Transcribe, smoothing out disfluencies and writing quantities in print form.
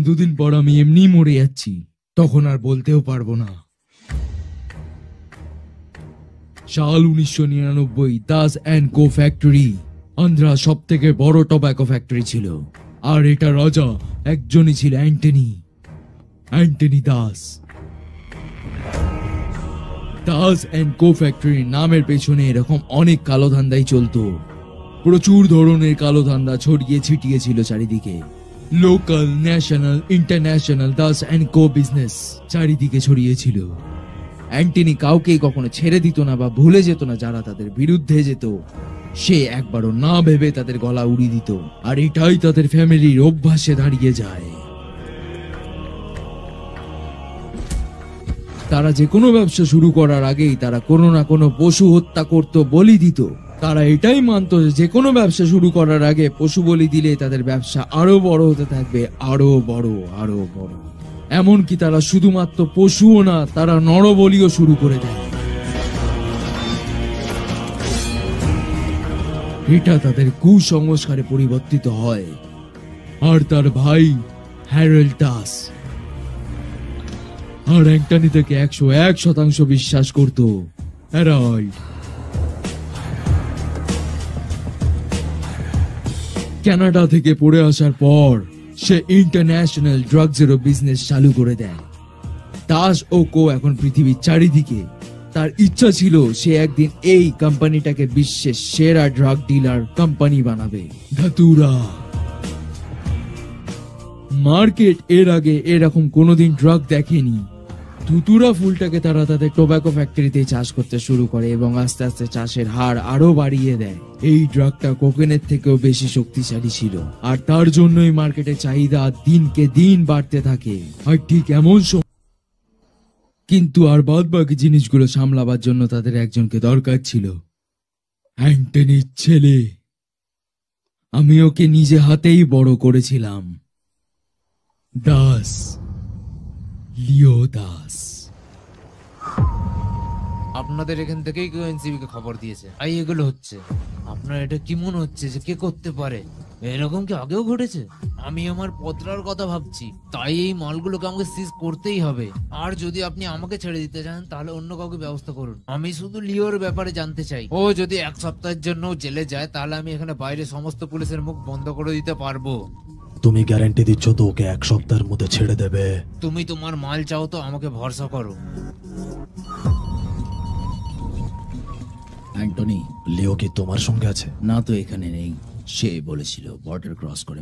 দুদিন পর আমি এমনি মরে যাচ্ছি, তখন আর বলতেও পারবো না। সাল 1999, Das and co factory Andhra সব থেকে বড় টোব্যাকো ফ্যাক্টরি ছিল। আর এটা রাজা একজনই ছিল, অ্যান্টনি দাস। দাস অ্যান্ড কো ফ্যাক্টরির নামের পেছনে এরকম অনেক কালো ধান্দাই চলতো। প্রচুর ধরনের কালো ধান্দা ছড়িয়ে ছিটিয়ে ছিল চারিদিকে। Local, national, international Das and co business চারিদিকে ছড়িয়েছিল। অ্যান্টনি কাউকেই কখনো ছেড়ে দিত না বা ভুলে যেত না যারা তাদের বিরুদ্ধে যেত। সে একবারও না ভেবে তাদের গলা উড়িয়ে দিত, আর এটাই তাদের ফ্যামিলির অভ্যাসে দাঁড়িয়ে যায়। তারা যে কোনো ব্যবসা শুরু করার আগেই তারা কোনো না কোনো পশু হত্যা করত, বলি দিত। তারা এটাই মানত যে কোনো ব্যবসা শুরু করার আগে পশু বলি দিলে তাদের ব্যবসা আরো বড় হতে থাকবে, আরো বড়। এমনকি তারা শুধুমাত্র পশুও না, তারা নরবলিও শুরু করে দেয়। এটা তাদের কুসংস্কারে পরিবর্তিত হয়। আর তার ভাই হ্যারল্ড দাস আর অ্যান্টনি থেকে 101% বিশ্বাস করত। হ্যারল্ড কানাডা থেকে পড়ে আসার পর সে ইন্টারন্যাশনাল ড্রাগসেরও বিজনেস চালু করে দেয়। দাস ও কো এখন পৃথিবীর চারিদিকে। তার ইচ্ছা ছিল সে একদিন এই কোম্পানিটাকে বিশ্বের সেরা ড্রাগ ডিলার কোম্পানি বানাবে। ধাতুরা মার্কেট এর আগে এরকম কোনোদিন ড্রাগ দেখেনি। ধুতুরা ফুলটাকে তারা তাদের টোব্যাকো ফ্যাক্টরিতে চাষ করতে শুরু করে এবং আস্তে আস্তে চাষের হার আরো বাড়িয়ে দেয়। এই ড্রাগটা কোকেনের থেকেও বেশি শক্তিশালী ছিল, আর তার জন্যই মার্কেটে চাহিদা দিনকে দিন বাড়তে থাকে। আর ঠিক এমন সময় কিন্তু আর বাদ বাকি জিনিসগুলো সামলাবার জন্য তাদের একজনকে দরকার ছিল, অ্যান্টনির ছেলে। আমি ওকে নিজে হাতেই বড় করেছিলাম, দাস, লিও দাস। আপনাদের এখান থেকেই কেউ এনসিবি কে খবর দিয়েছে? তাই এগুলো হচ্ছে। আপনার এটা কি মনে হচ্ছে যে কে করতে পারে? এরকম কি আগেও ঘটেছে? আমি আমার পত্রার কথা ভাবছি, তাই এই মালগুলোকে আমাকে সিজ করতেই হবে। আর যদি আপনি আমাকে ছেড়ে দিতে চান তাহলে অন্য কাউকে ব্যবস্থা করুন। আমি শুধু লিওর ব্যাপারে জানতে চাই। ও যদি 1 সপ্তাহের জন্য জেলে যায় তাহলে আমি এখানে বাইরে সমস্ত পুলিশের মুখ বন্ধ করে দিতে পারবো। তুমি গ্যারান্টি দিচ্ছ তো ওকে 1 সপ্তাহের মধ্যে ছেড়ে দেবে? তুমি তোমার মাল চাও তো আমাকে ভরসা করো। অ্যান্টনি, লিও কি তোমার সঙ্গে আছে? না তো এখানে নেই। সে বলেছিল বর্ডার ক্রস করে।